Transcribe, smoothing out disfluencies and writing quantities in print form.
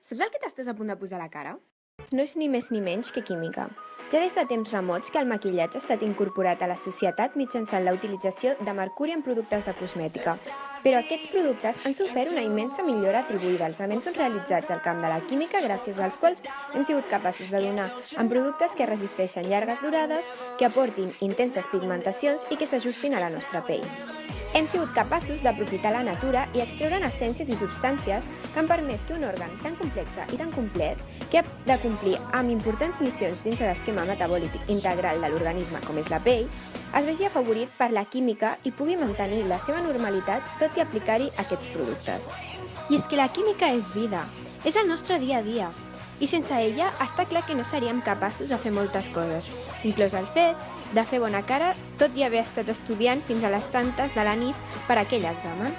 Saps el que t'estàs a punt de posar a la cara? No és ni més ni menys que química. Ja des de temps remots que el maquillatge ha estat incorporat a la societat mitjançant la utilització de mercuri en productes de cosmètica. Però aquests productes han sofert una immensa millora atribuïda als avenços realitzats al camp de la química gràcies als quals hem sigut capaços de donar en productes que resisteixen llargues durades, que aportin intenses pigmentacions i que s'ajustin a la nostra pell. Hem sigut capaços d'aprofitar la natura i extreure'n essències i substàncies que han permès que un òrgan tan complex i tan complet, que ha de complir amb importants missions dins de l'esquema metabòlic integral de l'organisme, com és la pell, es vegi afavorit per la química i pugui mantenir la seva normalitat tot i aplicar-hi aquests productes. I és que la química és vida, és el nostre dia a dia, i sense ella està clar que no seríem capaços de fer moltes coses, inclòs el fet de fer bona cara tot i haver estat estudiant fins a les tantes de la nit per aquell examen.